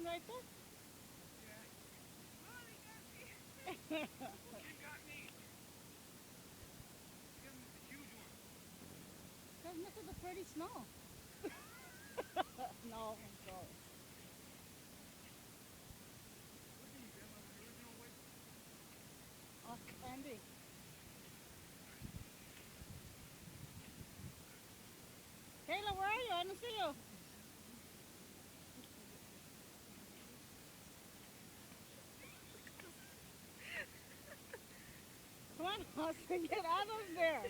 him right there? Yeah. Oh, he got me. He got me. Give him the huge one. That's Mr. the pretty snow. No, I'm sorry. What do you get? Like an original weight? Oh, Andy. Kayla, where are you? I don't see you. Come on, Austin, get out of there.